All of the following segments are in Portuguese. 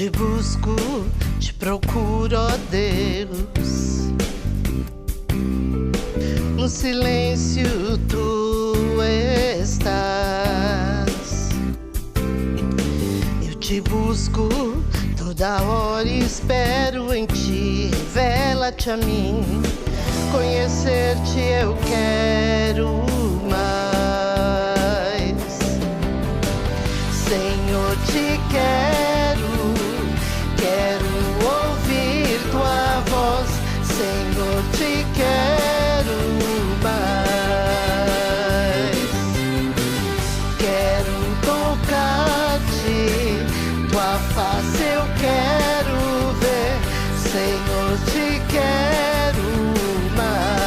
te busco, te procuro, ó Deus. No silêncio tu estás. Eu te busco toda hora e espero em ti. Revela-te a mim, conhecer-te eu quero mais. Senhor, te quero ouvir tua voz. Senhor, te quero mais. Quero tocar-te, tua face eu quero ver. Senhor, te quero mais.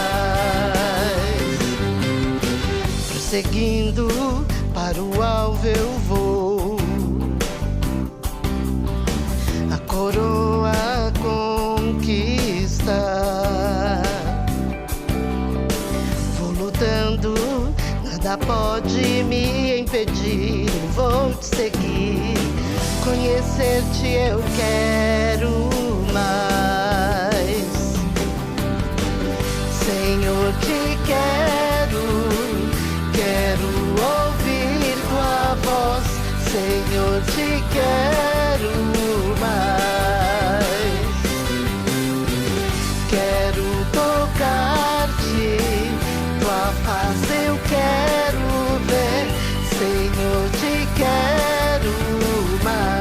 Prosseguindo para o alvo eu vou, a coroa conquistar. Vou lutando, nada pode me impedir. Vou te seguir, conhecer-te eu quero mais. Senhor, te quero ouvir tua voz. Senhor, te quero mais. Quero tocar-te, tua face eu quero ver. Senhor, te quero mais.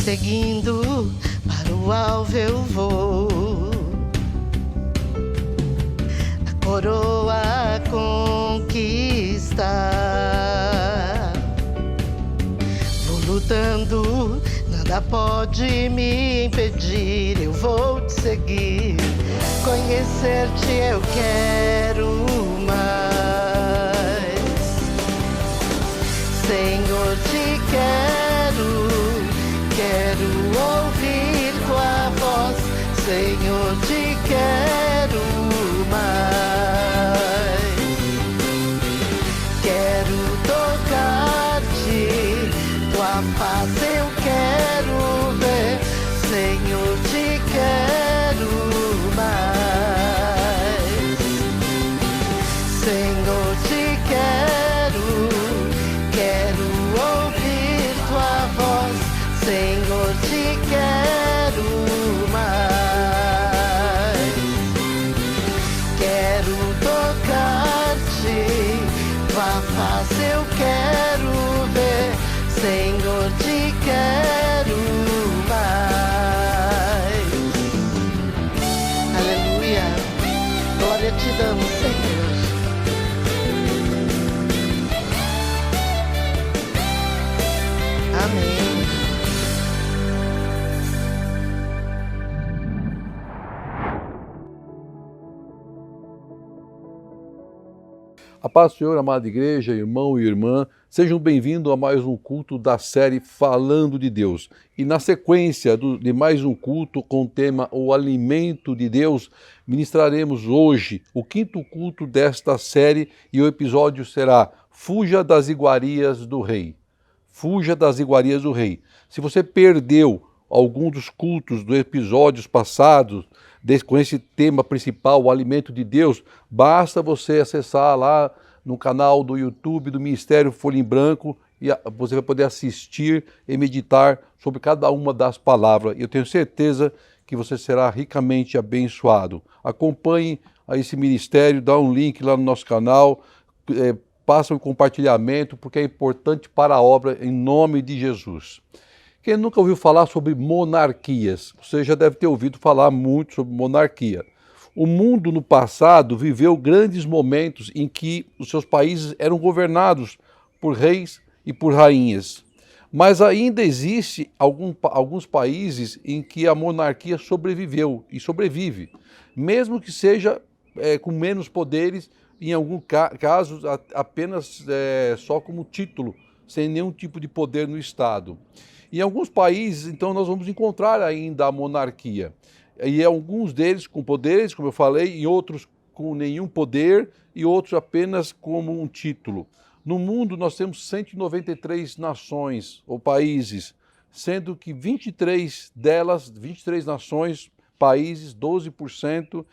Seguindo para o alvo eu vou, a coroa conquistar. Vou lutando, nada pode me impedir. Eu vou te seguir, conhecer-te eu quero mais. Senhor, te quero ouvir tua voz. Senhor, te quero mais. Quero tocar-te, tua face eu quero ver. Senhor, te quero mais. Senhor, te quero ouvir tua voz. Senhor, te quero mais. Quero tocar-te, tua face eu quero ver. Senhor, te quero mais. Aleluia, glória te damos, Senhor. Amém. A paz do Senhor, amada igreja, irmão e irmã, sejam bem-vindos a mais um culto da série Falando de Deus. E na sequência de mais um culto com o tema O Alimento de Deus, ministraremos hoje o quinto culto desta série e o episódio será Fuja das Iguarias do Rei. Fuja das iguarias do Rei. Se você perdeu algum dos cultos dos episódios passados, com esse tema principal, o alimento de Deus, basta você acessar lá no canal do YouTube do Ministério Folha em Branco e você vai poder assistir e meditar sobre cada uma das palavras. Eu tenho certeza que você será ricamente abençoado. Acompanhe esse ministério, dá um link lá no nosso canal, passa um compartilhamento, porque é importante para a obra em nome de Jesus. Quem nunca ouviu falar sobre monarquias? Você já deve ter ouvido falar muito sobre monarquia. O mundo no passado viveu grandes momentos em que os seus países eram governados por reis e por rainhas. Mas ainda existe alguns países em que a monarquia sobreviveu e sobrevive, mesmo que seja com menos poderes, em alguns casos apenas só como título, sem nenhum tipo de poder no Estado. Em alguns países, então, nós vamos encontrar ainda a monarquia. E alguns deles com poderes, como eu falei, e outros com nenhum poder, e outros apenas como um título. No mundo, nós temos 193 nações ou países, sendo que 23 delas, 23 nações, países, 12%,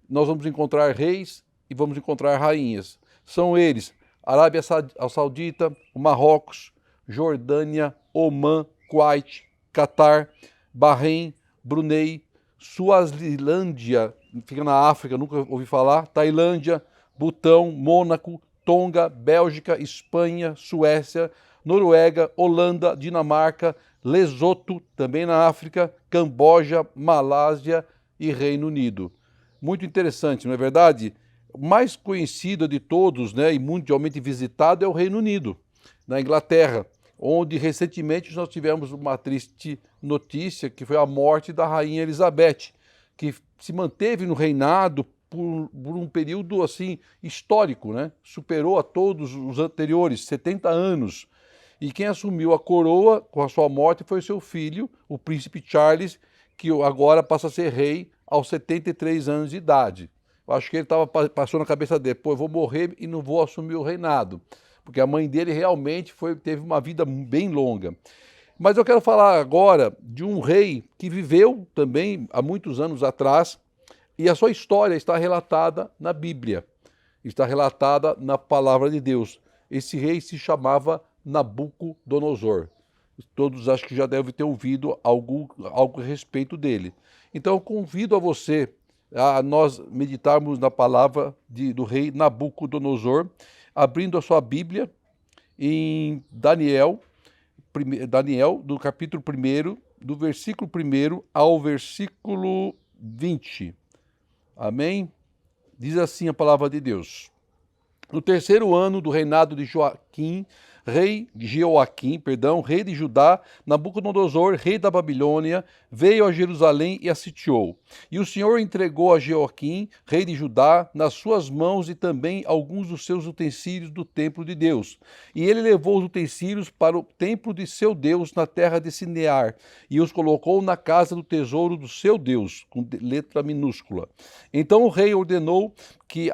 nós vamos encontrar reis e vamos encontrar rainhas. São eles: Arábia Saudita, Marrocos, Jordânia, Omã, Kuwait, Catar, Bahrein, Brunei, Suazilândia, fica na África, nunca ouvi falar, Tailândia, Butão, Mônaco, Tonga, Bélgica, Espanha, Suécia, Noruega, Holanda, Dinamarca, Lesoto, também na África, Camboja, Malásia e Reino Unido. Muito interessante, não é verdade? O mais conhecido de todos, né, e mundialmente visitado é o Reino Unido, na Inglaterra, onde recentemente nós tivemos uma triste notícia, que foi a morte da Rainha Elizabeth, que se manteve no reinado por um período assim histórico, né? Superou a todos os anteriores, 70 anos. E quem assumiu a coroa com a sua morte foi o seu filho, o príncipe Charles, que agora passa a ser rei aos 73 anos de idade. Eu acho que ele passou na cabeça dele: pô, eu vou morrer e não vou assumir o reinado, porque a mãe dele realmente teve uma vida bem longa. Mas eu quero falar agora de um rei que viveu também há muitos anos atrás, e a sua história está relatada na Bíblia, está relatada na palavra de Deus. Esse rei se chamava Nabucodonosor. Todos acho que já devem ter ouvido algo a respeito dele. Então eu convido a você a nós meditarmos na palavra do rei Nabucodonosor, abrindo a sua Bíblia em Daniel, do capítulo 1, do versículo 1 ao versículo 20. Amém? Diz assim a palavra de Deus: no terceiro ano do reinado de rei de Judá, Nabucodonosor, rei da Babilônia, veio a Jerusalém e a sitiou. E o Senhor entregou a Jeoaquim, rei de Judá, nas suas mãos e também alguns dos seus utensílios do templo de Deus. E ele levou os utensílios para o templo de seu Deus na terra de Sinear e os colocou na casa do tesouro do seu Deus, com letra minúscula. Então o rei ordenou que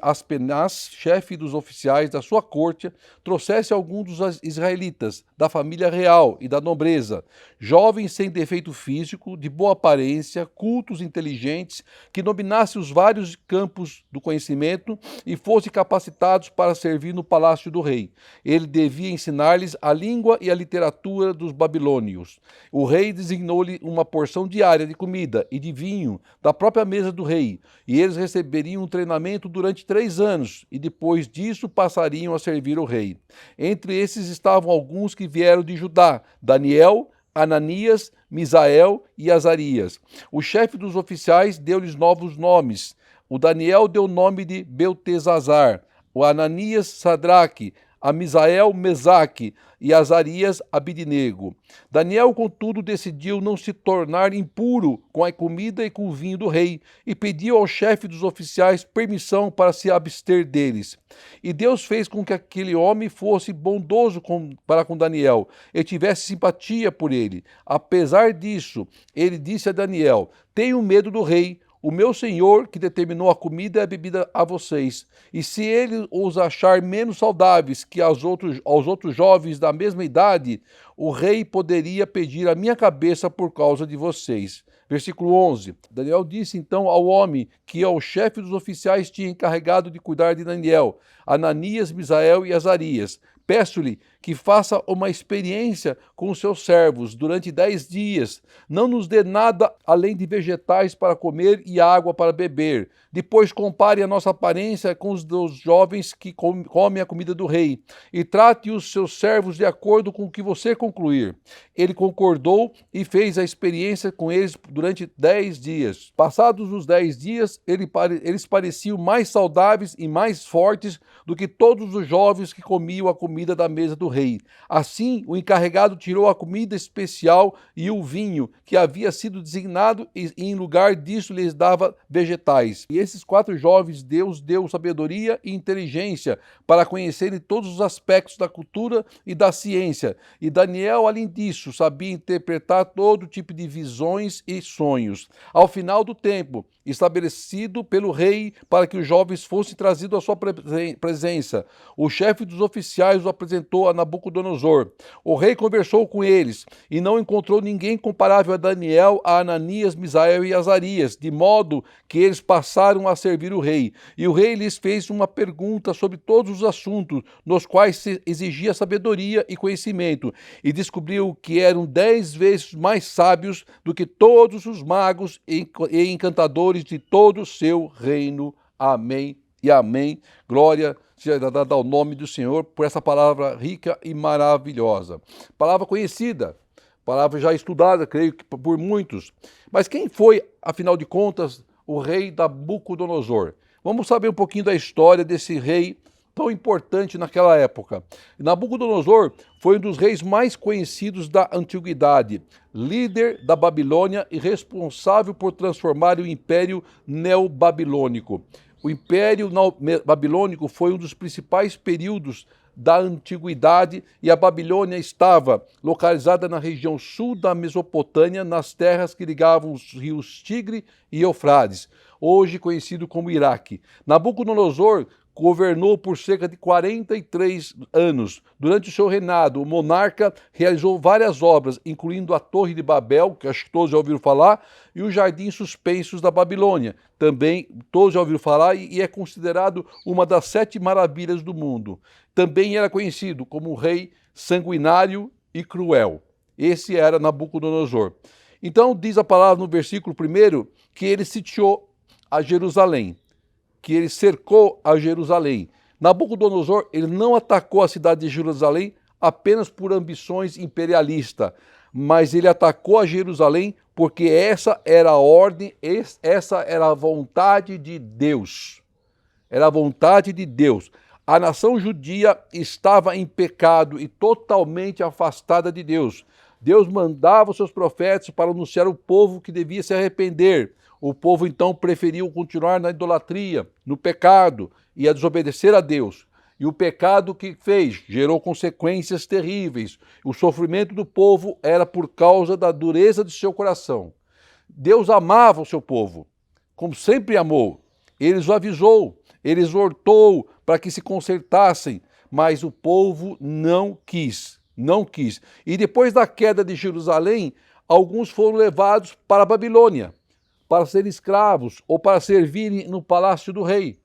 Aspenaz, chefe dos oficiais da sua corte, trouxesse alguns dos israelitas, da família real e da nobreza, jovens sem defeito físico, de boa aparência, cultos, inteligentes, que dominassem os vários campos do conhecimento e fossem capacitados para servir no palácio do rei. Ele devia ensinar-lhes a língua e a literatura dos babilônios. O rei designou-lhe uma porção diária de comida e de vinho da própria mesa do rei, e eles receberiam um treinamento durante 3 anos, e depois disso passariam a servir o rei. Entre esses estavam alguns que vieram de Judá: Daniel, Ananias, Misael e Azarias. O chefe dos oficiais deu-lhes novos nomes. O Daniel deu o nome de Beltesazar, o Ananias, Sadraque, a Misael, Mesaque e Azarias, Abidnego. Daniel, contudo, decidiu não se tornar impuro com a comida e com o vinho do rei e pediu ao chefe dos oficiais permissão para se abster deles. E Deus fez com que aquele homem fosse bondoso para com Daniel e tivesse simpatia por ele. Apesar disso, ele disse a Daniel: tenho medo do rei, o meu senhor, que determinou a comida e a bebida a vocês. E se ele os achar menos saudáveis que aos outros jovens da mesma idade, o rei poderia pedir a minha cabeça por causa de vocês. Versículo 11. Daniel disse então ao homem que ao chefe dos oficiais tinha encarregado de cuidar de Daniel, Ananias, Misael e Azarias: peço-lhe que faça uma experiência com os seus servos durante 10 dias. Não nos dê nada além de vegetais para comer e água para beber. Depois compare a nossa aparência com os dos jovens que comem a comida do rei, e trate os seus servos de acordo com o que você concluir. Ele concordou e fez a experiência com eles durante 10 dias. Passados os 10 dias, eles pareciam mais saudáveis e mais fortes do que todos os jovens que comiam a comida comida da mesa do rei. Assim, o encarregado tirou a comida especial e o vinho, que havia sido designado, e em lugar disso lhes dava vegetais. E esses 4 jovens Deus deu sabedoria e inteligência para conhecerem todos os aspectos da cultura e da ciência. E Daniel, além disso, sabia interpretar todo tipo de visões e sonhos. Ao final do tempo, estabelecido pelo rei para que os jovens fossem trazidos à sua presença, o chefe dos oficiais o apresentou a Nabucodonosor. O rei conversou com eles e não encontrou ninguém comparável a Daniel, a Ananias, Misael e Azarias, de modo que eles passaram a servir o rei. E o rei lhes fez uma pergunta sobre todos os assuntos nos quais se exigia sabedoria e conhecimento, e descobriu que eram 10 vezes mais sábios do que todos os magos e encantadores de todo o seu reino. Amém e amém. Glória seja dada ao nome do Senhor por essa palavra rica e maravilhosa. Palavra conhecida, palavra já estudada, creio que por muitos. Mas quem foi, afinal de contas, o rei Nabucodonosor? Vamos saber um pouquinho da história desse rei tão importante naquela época. Nabucodonosor foi um dos reis mais conhecidos da antiguidade, líder da Babilônia e responsável por transformar o Império Neobabilônico. O Império Babilônico foi um dos principais períodos da antiguidade e a Babilônia estava localizada na região sul da Mesopotâmia, nas terras que ligavam os rios Tigre e Eufrates, hoje conhecido como Iraque. Nabucodonosor governou por cerca de 43 anos. Durante o seu reinado, o monarca realizou várias obras, incluindo a Torre de Babel, que acho que todos já ouviram falar, e os Jardins Suspensos da Babilônia. Também todos já ouviram falar e é considerado uma das 7 maravilhas do mundo. Também era conhecido como um rei sanguinário e cruel. Esse era Nabucodonosor. Então, diz a palavra no versículo 1 que ele sitiou a Jerusalém, que ele cercou a Jerusalém. Nabucodonosor, ele não atacou a cidade de Jerusalém apenas por ambições imperialistas, mas ele atacou a Jerusalém porque essa era a ordem, essa era a vontade de Deus. Era a vontade de Deus. A nação judia estava em pecado e totalmente afastada de Deus. Deus mandava os seus profetas para anunciar ao povo que devia se arrepender. O povo então preferiu continuar na idolatria, no pecado e a desobedecer a Deus. E o pecado que fez gerou consequências terríveis. O sofrimento do povo era por causa da dureza de seu coração. Deus amava o seu povo, como sempre amou. Ele os avisou, ele exortou para que se consertassem, mas o povo não quis. E depois da queda de Jerusalém, alguns foram levados para a Babilônia, para serem escravos ou para servirem no palácio do rei.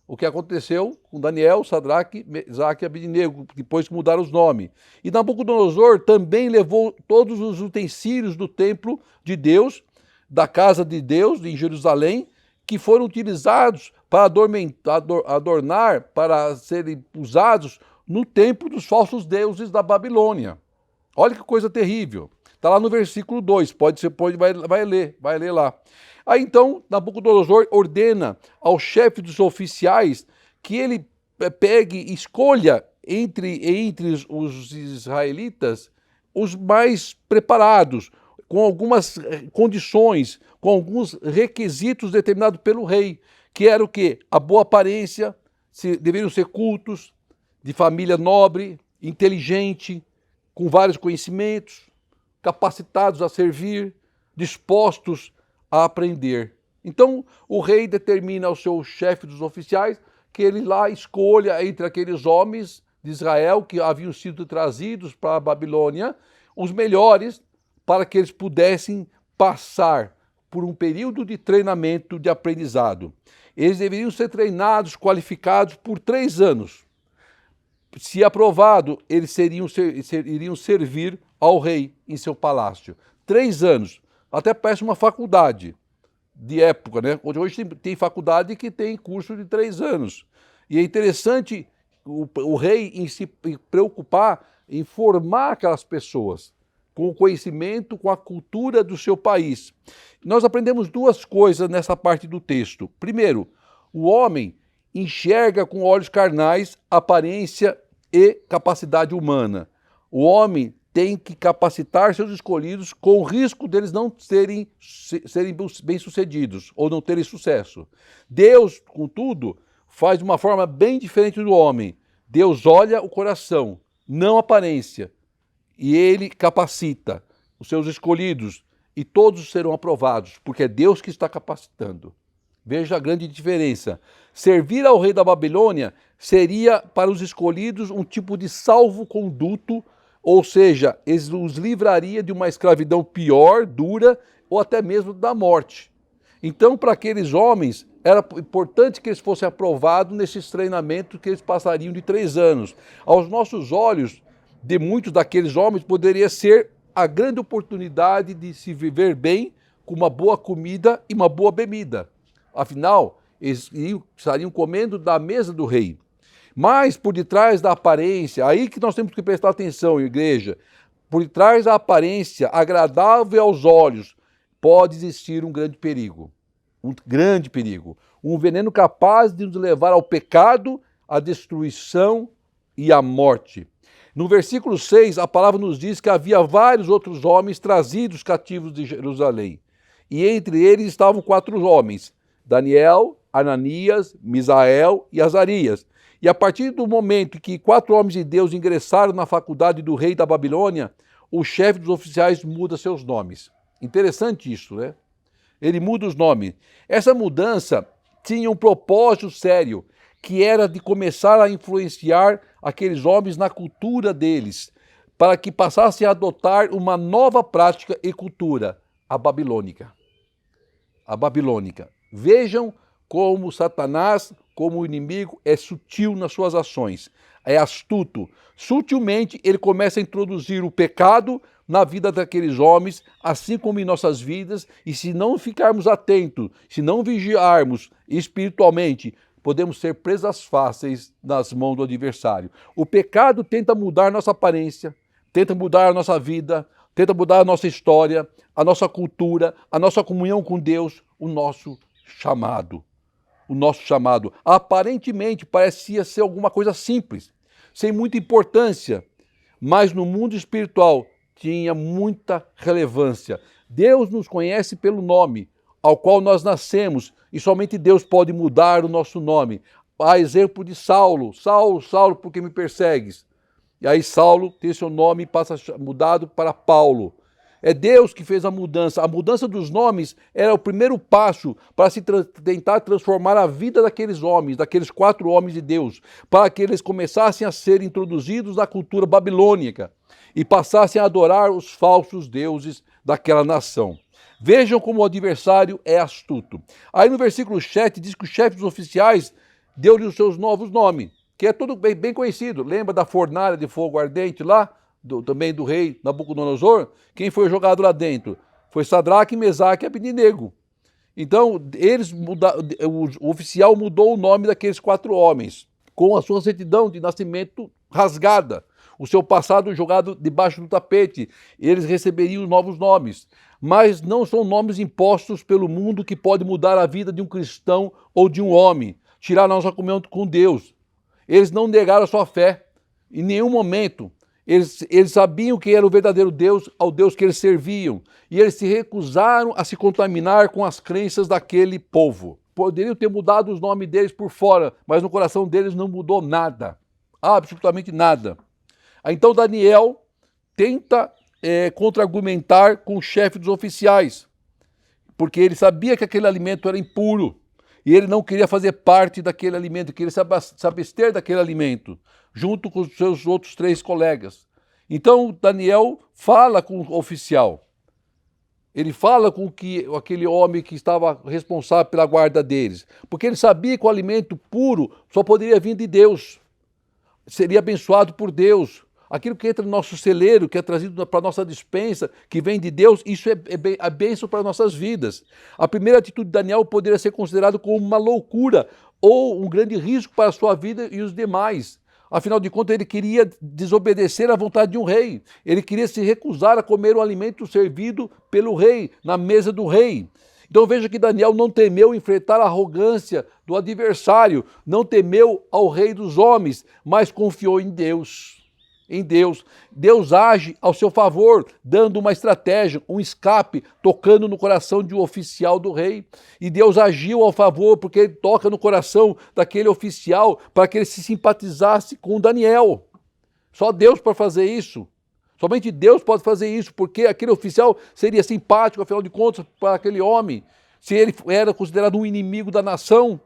O que aconteceu com Daniel, Sadraque, Mesaque e Abednego, depois que mudaram os nomes. E Nabucodonosor também levou todos os utensílios do templo de Deus, da casa de Deus em Jerusalém, que foram utilizados para adornar, para serem usados no templo dos falsos deuses da Babilônia. Olha que coisa terrível. Está lá no versículo 2, vai ler lá. Aí então Nabucodonosor ordena ao chefe dos oficiais que ele escolha entre os israelitas os mais preparados, com algumas condições, com alguns requisitos determinados pelo rei, que era o quê? A boa aparência, deveriam ser cultos, de família nobre, inteligente, com vários conhecimentos, capacitados a servir, dispostos a aprender. Então, o rei determina ao seu chefe dos oficiais que ele lá escolha entre aqueles homens de Israel que haviam sido trazidos para a Babilônia, os melhores, para que eles pudessem passar por um período de treinamento, de aprendizado. Eles deveriam ser treinados, qualificados por 3 anos. Se aprovado, eles iriam servir ao rei em seu palácio. 3 anos. Até parece uma faculdade de época, né? Hoje tem faculdade que tem curso de 3 anos. E é interessante o rei em se preocupar em formar aquelas pessoas com o conhecimento, com a cultura do seu país. Nós aprendemos 2 coisas nessa parte do texto. Primeiro, o homem enxerga com olhos carnais a aparência e capacidade humana. O homem tem que capacitar seus escolhidos com o risco deles não serem bem-sucedidos ou não terem sucesso. Deus, contudo, faz de uma forma bem diferente do homem. Deus olha o coração, não a aparência, e ele capacita os seus escolhidos e todos serão aprovados, porque é Deus que está capacitando. Veja a grande diferença. Servir ao rei da Babilônia seria para os escolhidos um tipo de salvo-conduto, ou seja, eles os livraria de uma escravidão pior, dura, ou até mesmo da morte. Então, para aqueles homens, era importante que eles fossem aprovados nesses treinamentos que eles passariam de 3 anos. Aos nossos olhos, de muitos daqueles homens, poderia ser a grande oportunidade de se viver bem, com uma boa comida e uma boa bebida. Afinal, eles estariam comendo da mesa do rei. Mas por detrás da aparência, aí que nós temos que prestar atenção, igreja, por detrás da aparência agradável aos olhos, pode existir um grande perigo. Um grande perigo. Um veneno capaz de nos levar ao pecado, à destruição e à morte. No versículo 6, a palavra nos diz que havia vários outros homens trazidos cativos de Jerusalém. E entre eles estavam 4 homens, Daniel, Ananias, Misael e Azarias. E a partir do momento em que 4 homens de Deus ingressaram na faculdade do rei da Babilônia, o chefe dos oficiais muda seus nomes. Interessante isso, né? Ele muda os nomes. Essa mudança tinha um propósito sério, que era de começar a influenciar aqueles homens na cultura deles, para que passassem a adotar uma nova prática e cultura, a babilônica. A babilônica. Vejam como Satanás, como o inimigo, é sutil nas suas ações, é astuto. Sutilmente ele começa a introduzir o pecado na vida daqueles homens, assim como em nossas vidas, e se não ficarmos atentos, se não vigiarmos espiritualmente, podemos ser presas fáceis nas mãos do adversário. O pecado tenta mudar nossa aparência, tenta mudar a nossa vida, tenta mudar a nossa história, a nossa cultura, a nossa comunhão com Deus, o nosso chamado. O nosso chamado. Aparentemente parecia ser alguma coisa simples, sem muita importância, mas no mundo espiritual tinha muita relevância. Deus nos conhece pelo nome ao qual nós nascemos, e somente Deus pode mudar o nosso nome. A exemplo de Saulo: Saulo, Saulo, por que me persegues? E aí Saulo tem seu nome e passa mudado para Paulo. É Deus que fez a mudança. A mudança dos nomes era o primeiro passo para se tentar transformar a vida daqueles homens, daqueles 4 homens de Deus, para que eles começassem a ser introduzidos na cultura babilônica e passassem a adorar os falsos deuses daquela nação. Vejam como o adversário é astuto. Aí no versículo 7 diz que o chefe dos oficiais deu-lhe os seus novos nomes, que é tudo bem conhecido. Lembra da fornalha de fogo ardente lá? Também do rei Nabucodonosor? Quem foi jogado lá dentro? Foi Sadraque, Mesaque e Abednego. Então, o oficial mudou o nome daqueles 4 homens, com a sua certidão de nascimento rasgada, o seu passado jogado debaixo do tapete. Eles receberiam novos nomes, mas não são nomes impostos pelo mundo que pode mudar a vida de um cristão ou de um homem, tirar a nossa comunhão com Deus. Eles não negaram a sua fé em nenhum momento. Eles sabiam que era o verdadeiro Deus, ao Deus que eles serviam. E eles se recusaram a se contaminar com as crenças daquele povo. Poderiam ter mudado os nomes deles por fora, mas no coração deles não mudou nada. Absolutamente nada. Então Daniel tenta contra-argumentar com o chefe dos oficiais, porque ele sabia que aquele alimento era impuro. E ele não queria fazer parte daquele alimento, queria se abster daquele alimento, junto com os seus outros 3 colegas. Então Daniel fala com o oficial. Ele fala com aquele homem que estava responsável pela guarda deles, porque ele sabia que o alimento puro só poderia vir de Deus, seria abençoado por Deus. Aquilo que entra no nosso celeiro, que é trazido para a nossa despensa, que vem de Deus, isso é a bênção para nossas vidas. A primeira atitude de Daniel poderia ser considerada como uma loucura ou um grande risco para a sua vida e os demais. Afinal de contas, ele queria desobedecer à vontade de um rei. Ele queria se recusar a comer o alimento servido pelo rei, na mesa do rei. Então veja que Daniel não temeu enfrentar a arrogância do adversário, não temeu ao rei dos homens, mas confiou em Deus. Em Deus. Deus age ao seu favor, dando uma estratégia, um escape, tocando no coração de um oficial do rei. E Deus agiu ao favor, porque ele toca no coração daquele oficial para que ele se simpatizasse com Daniel. Só Deus pode fazer isso. Somente Deus pode fazer isso, porque aquele oficial seria simpático, afinal de contas, para aquele homem. Se ele era considerado um inimigo da nação,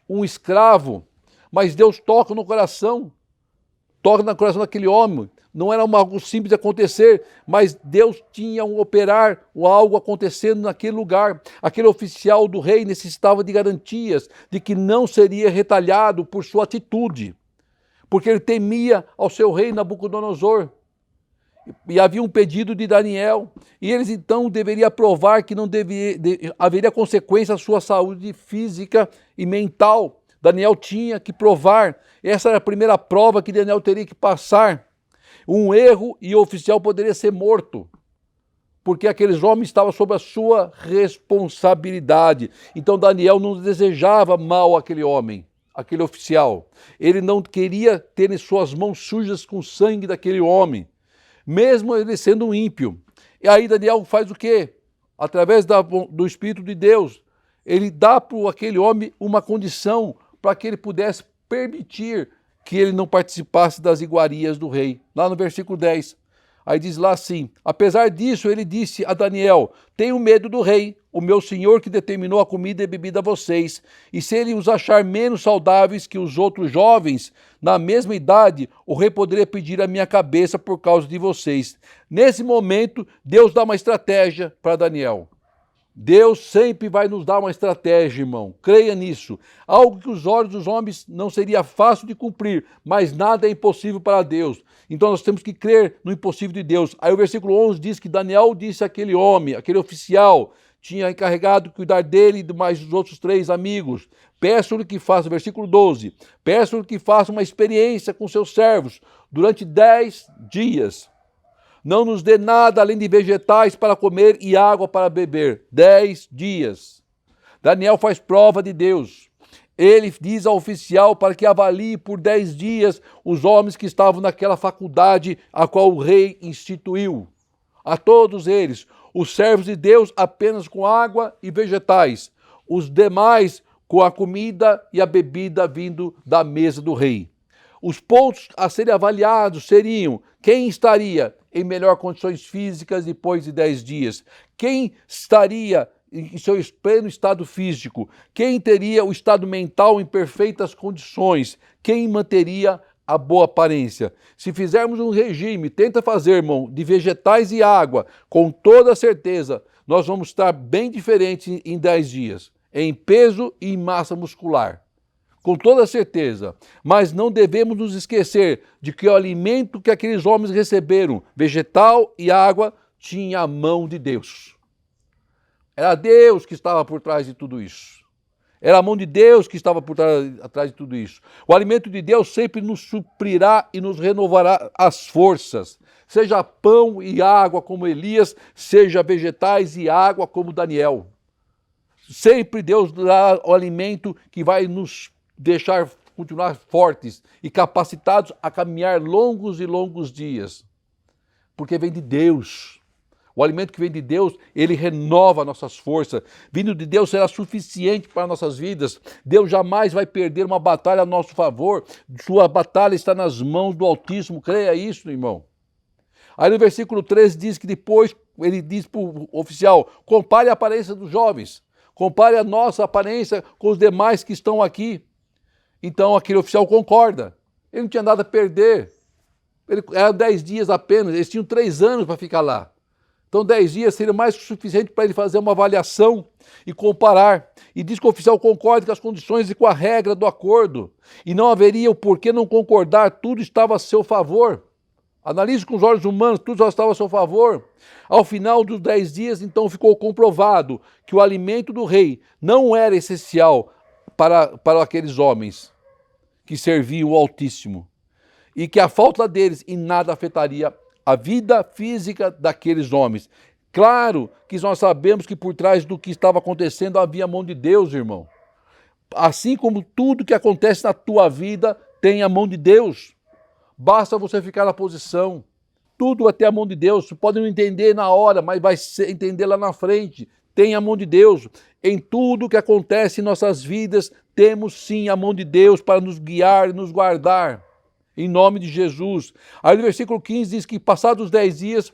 um escravo, mas Deus toca no coração daquele homem. Não era algo simples de acontecer, mas Deus tinha um operar, algo acontecendo naquele lugar. Aquele oficial do rei necessitava de garantias de que não seria retalhado por sua atitude, porque ele temia ao seu rei Nabucodonosor. E havia um pedido de Daniel, e eles então deveriam provar que não haveria consequência à sua saúde física e mental. Daniel tinha que provar, essa era a primeira prova que Daniel teria que passar. Um erro e o oficial poderia ser morto, porque aqueles homens estavam sob a sua responsabilidade. Então Daniel não desejava mal àquele homem, aquele oficial. Ele não queria ter em suas mãos sujas com o sangue daquele homem, mesmo ele sendo um ímpio. E aí Daniel faz o quê? Através do Espírito de Deus, ele dá para aquele homem uma condição para que ele pudesse permitir que ele não participasse das iguarias do rei. Lá no versículo 10, aí diz lá assim: apesar disso, ele disse a Daniel: tenho medo do rei, o meu senhor que determinou a comida e bebida a vocês, e se ele os achar menos saudáveis que os outros jovens, na mesma idade, o rei poderia pedir a minha cabeça por causa de vocês. Nesse momento, Deus dá uma estratégia para Daniel. Deus sempre vai nos dar uma estratégia, irmão. Creia nisso. Algo que os olhos dos homens não seria fácil de cumprir, mas nada é impossível para Deus. Então nós temos que crer no impossível de Deus. Aí o versículo 11 diz que Daniel disse àquele homem, aquele oficial, tinha encarregado de cuidar dele e de mais os outros 3 amigos. Peço-lhe que faça, versículo 12, peço-lhe que faça uma experiência com seus servos durante 10 dias. Não nos dê nada além de vegetais para comer e água para beber. 10 dias. Daniel faz prova de Deus. Ele diz ao oficial para que avalie por 10 dias os homens que estavam naquela faculdade a qual o rei instituiu. A todos eles, os servos de Deus apenas com água e vegetais, os demais com a comida e a bebida vindo da mesa do rei. Os pontos a serem avaliados seriam: quem estaria em melhor condições físicas depois de 10 dias? Quem estaria em seu pleno estado físico? Quem teria o estado mental em perfeitas condições? Quem manteria a boa aparência? Se fizermos um regime, tenta fazer, irmão, de vegetais e água, com toda certeza, nós vamos estar bem diferentes em 10 dias, em peso e em massa muscular. Com toda certeza, mas não devemos nos esquecer de que o alimento que aqueles homens receberam, vegetal e água, tinha a mão de Deus. Era Deus que estava por trás de tudo isso. Era a mão de Deus que estava por trás de tudo isso. O alimento de Deus sempre nos suprirá e nos renovará as forças. Seja pão e água como Elias, seja vegetais e água como Daniel. Sempre Deus dá o alimento que vai nos deixar continuar fortes e capacitados a caminhar longos e longos dias, porque vem de Deus. O alimento que vem de Deus, ele renova nossas forças. Vindo de Deus será suficiente para nossas vidas. Deus jamais vai perder uma batalha a nosso favor. Sua batalha está nas mãos do Altíssimo. Creia isso, irmão. Aí no versículo 13 diz que depois ele diz para o oficial: compare a aparência dos jovens, compare a nossa aparência com os demais que estão aqui. Então aquele oficial concorda. Ele não tinha nada a perder. Eram 10 dias apenas, eles tinham 3 anos para ficar lá. Então 10 dias seria mais que suficiente para ele fazer uma avaliação e comparar. E diz que o oficial concorda com as condições e com a regra do acordo. E não haveria o porquê não concordar, tudo estava a seu favor. Analise com os olhos humanos, tudo já estava a seu favor. Ao final dos 10 dias, então, ficou comprovado que o alimento do rei não era essencial para aqueles homens que serviam o Altíssimo, e que a falta deles em nada afetaria a vida física daqueles homens. Claro que nós sabemos que por trás do que estava acontecendo havia a mão de Deus, irmão. Assim como tudo que acontece na tua vida tem a mão de Deus. Basta você ficar na posição. Tudo até a mão de Deus. Você pode não entender na hora, mas vai entender lá na frente. Tem a mão de Deus. Em tudo que acontece em nossas vidas, temos sim a mão de Deus para nos guiar e nos guardar. Em nome de Jesus. Aí no versículo 15 diz que passados 10 dias,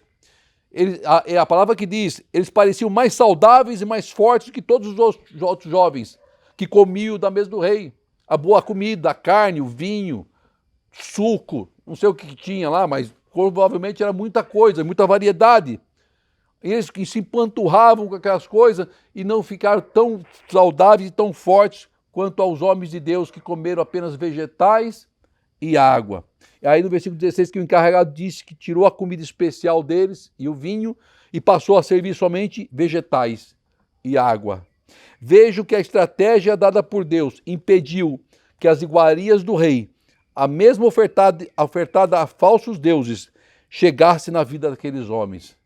a palavra que diz, eles pareciam mais saudáveis e mais fortes que todos os outros jovens que comiam da mesa do rei. A boa comida, a carne, o vinho, suco, não sei o que tinha lá, mas provavelmente era muita coisa, muita variedade. Eles que se empanturravam com aquelas coisas e não ficaram tão saudáveis e tão fortes quanto aos homens de Deus que comeram apenas vegetais e água. E aí no versículo 16 que o encarregado disse que tirou a comida especial deles e o vinho e passou a servir somente vegetais e água. Vejo que a estratégia dada por Deus impediu que as iguarias do rei, a mesma ofertada a falsos deuses, chegasse na vida daqueles homens.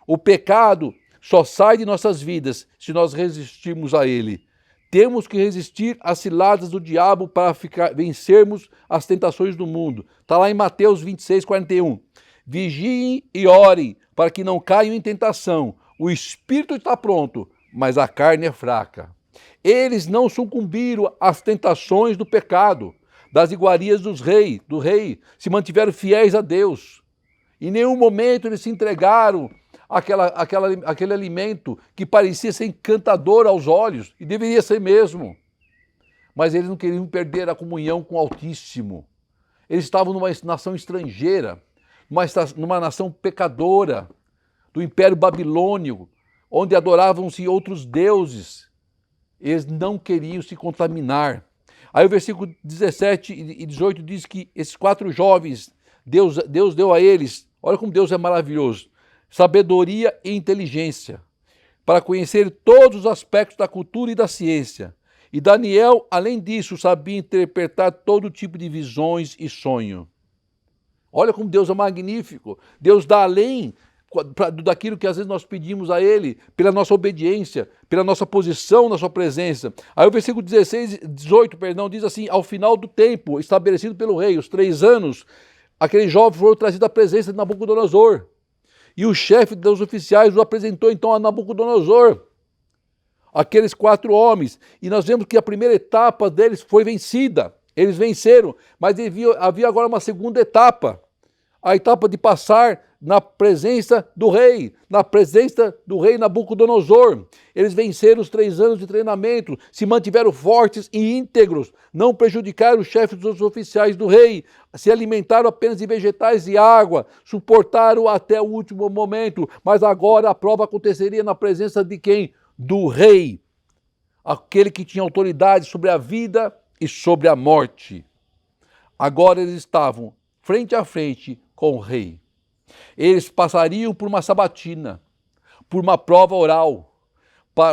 O pecado só sai de nossas vidas se nós resistirmos a ele. Temos que resistir às ciladas do diabo para vencermos as tentações do mundo. Está lá em Mateus 26, 41. Vigiem e orem para que não caiam em tentação. O espírito está pronto, mas a carne é fraca. Eles não sucumbiram às tentações do pecado, das iguarias do rei, se mantiveram fiéis a Deus. Em nenhum momento eles se entregaram aquele alimento que parecia ser encantador aos olhos, e deveria ser mesmo. Mas eles não queriam perder a comunhão com o Altíssimo. Eles estavam numa nação estrangeira, numa nação pecadora, do Império Babilônio, onde adoravam-se outros deuses. Eles não queriam se contaminar. Aí o versículo 17 e 18 diz que esses 4 jovens, Deus deu a eles, olha como Deus é maravilhoso, sabedoria e inteligência, para conhecer todos os aspectos da cultura e da ciência. E Daniel, além disso, sabia interpretar todo tipo de visões e sonho. Olha como Deus é magnífico. Deus dá além daquilo que às vezes nós pedimos a Ele, pela nossa obediência, pela nossa posição na sua presença. Aí o versículo 18, diz assim, ao final do tempo estabelecido pelo rei, os 3 anos, aqueles jovens foram trazidos à presença de Nabucodonosor. E o chefe dos oficiais o apresentou então a Nabucodonosor, aqueles 4 homens. E nós vemos que a primeira etapa deles foi vencida. Eles venceram, mas havia agora uma segunda etapa. A etapa de passar na presença do rei Nabucodonosor. Eles venceram os 3 anos de treinamento, se mantiveram fortes e íntegros, não prejudicaram os chefes dos oficiais do rei, se alimentaram apenas de vegetais e água, suportaram até o último momento, mas agora a prova aconteceria na presença de quem? Do rei, aquele que tinha autoridade sobre a vida e sobre a morte. Agora eles estavam frente a frente com o rei. Eles passariam por uma sabatina, por uma prova oral,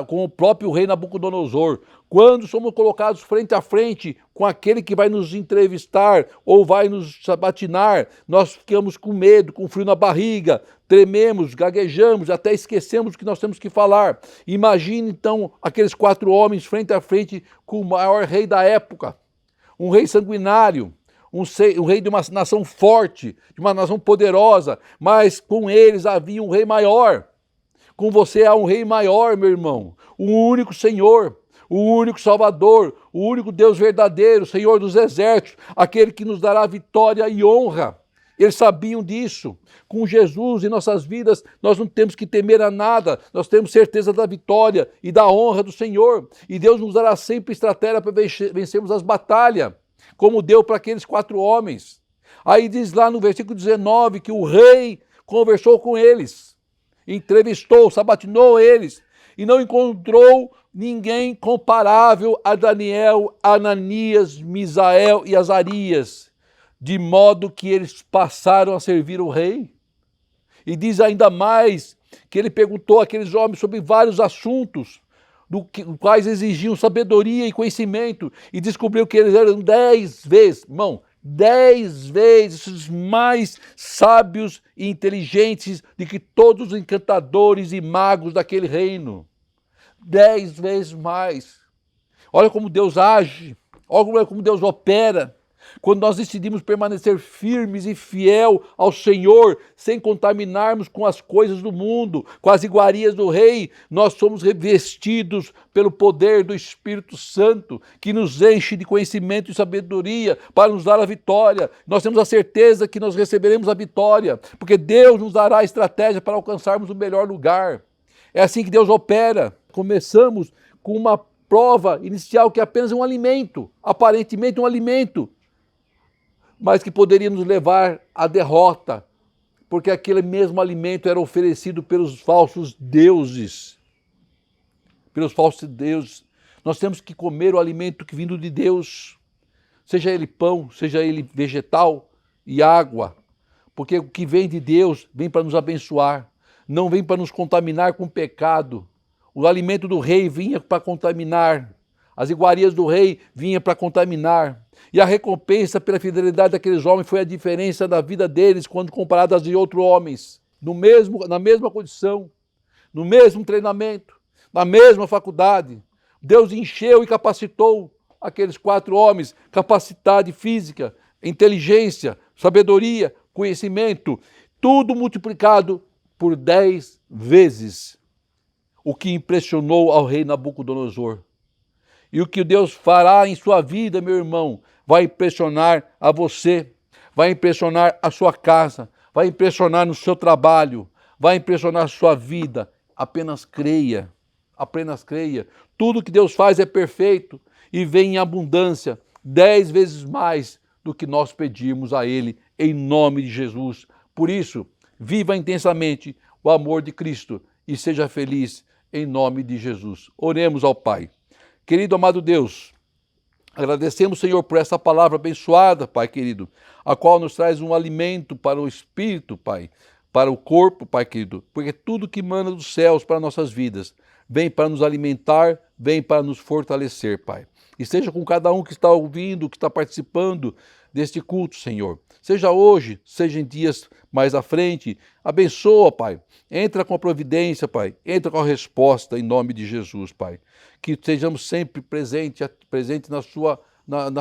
com o próprio rei Nabucodonosor. Quando somos colocados frente a frente com aquele que vai nos entrevistar ou vai nos sabatinar, nós ficamos com medo, com frio na barriga, trememos, gaguejamos, até esquecemos o que nós temos que falar. Imagine então aqueles 4 homens frente a frente com o maior rei da época, um rei sanguinário, um rei de uma nação forte, de uma nação poderosa, mas com eles havia um rei maior. Com você há um rei maior, meu irmão, o único Senhor, o único Salvador, o único Deus verdadeiro, Senhor dos exércitos, aquele que nos dará vitória e honra. Eles sabiam disso. Com Jesus em nossas vidas, nós não temos que temer a nada, nós temos certeza da vitória e da honra do Senhor. E Deus nos dará sempre estratégia para vencermos as batalhas, como deu para aqueles 4 homens. Aí diz lá no versículo 19 que o rei conversou com eles, entrevistou, sabatinou eles, e não encontrou ninguém comparável a Daniel, Ananias, Misael e Azarias, de modo que eles passaram a servir o rei. E diz ainda mais que ele perguntou àqueles homens sobre vários assuntos, quais exigiam sabedoria e conhecimento, e descobriu que eles eram 10 vezes, irmão, 10 vezes mais sábios e inteligentes do que todos os encantadores e magos daquele reino. 10 vezes mais. Olha como Deus age, olha como Deus opera. Quando nós decidimos permanecer firmes e fiel ao Senhor, sem contaminarmos com as coisas do mundo, com as iguarias do rei, nós somos revestidos pelo poder do Espírito Santo, que nos enche de conhecimento e sabedoria para nos dar a vitória. Nós temos a certeza que nós receberemos a vitória, porque Deus nos dará a estratégia para alcançarmos o melhor lugar. É assim que Deus opera. Começamos com uma prova inicial que é apenas um alimento, aparentemente um alimento, mas que poderia nos levar à derrota, porque aquele mesmo alimento era oferecido pelos falsos deuses. Pelos falsos deuses. Nós temos que comer o alimento que vindo de Deus, seja ele pão, seja ele vegetal e água, porque o que vem de Deus vem para nos abençoar, não vem para nos contaminar com pecado. O alimento do rei vinha para contaminar, as iguarias do rei vinham para contaminar. E a recompensa pela fidelidade daqueles homens foi a diferença da vida deles quando comparadas de outros homens, na mesma condição, no mesmo treinamento, na mesma faculdade. Deus encheu e capacitou aqueles 4 homens, capacidade física, inteligência, sabedoria, conhecimento, tudo multiplicado por 10 vezes, o que impressionou ao rei Nabucodonosor. E o que Deus fará em sua vida, meu irmão, vai impressionar a você, vai impressionar a sua casa, vai impressionar no seu trabalho, vai impressionar a sua vida. Apenas creia, apenas creia. Tudo que Deus faz é perfeito e vem em abundância, 10 vezes mais do que nós pedimos a Ele, em nome de Jesus. Por isso, viva intensamente o amor de Cristo e seja feliz em nome de Jesus. Oremos ao Pai. Querido amado Deus, agradecemos, Senhor, por essa palavra abençoada, Pai querido, a qual nos traz um alimento para o espírito, Pai, para o corpo, Pai querido, porque tudo que manda dos céus para nossas vidas vem para nos alimentar, vem para nos fortalecer, Pai. E seja com cada um que está ouvindo, que está participando deste culto, Senhor. Seja hoje, seja em dias mais à frente. Abençoa, Pai. Entra com a providência, Pai. Entra com a resposta em nome de Jesus, Pai. Que sejamos sempre presentes na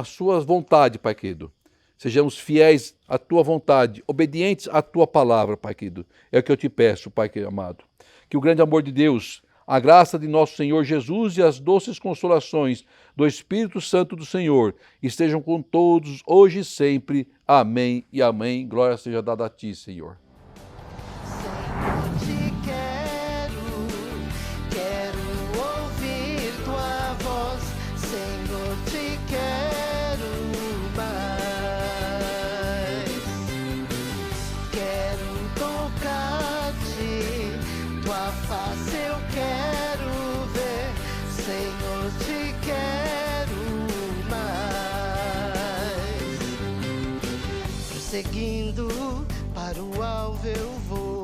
sua vontade, Pai querido. Sejamos fiéis à tua vontade, obedientes à tua palavra, Pai querido. É o que eu te peço, Pai querido amado. Que o grande amor de Deus, a graça de nosso Senhor Jesus e as doces consolações do Espírito Santo do Senhor estejam com todos, hoje e sempre. Amém e amém. Glória seja dada a ti, Senhor. Senhor, quero ouvir tua voz. Senhor, te quero mais. Quero tocar-te, tua face eu quero ver. Senhor, te quero mais. Prosseguindo para o alvo eu vou.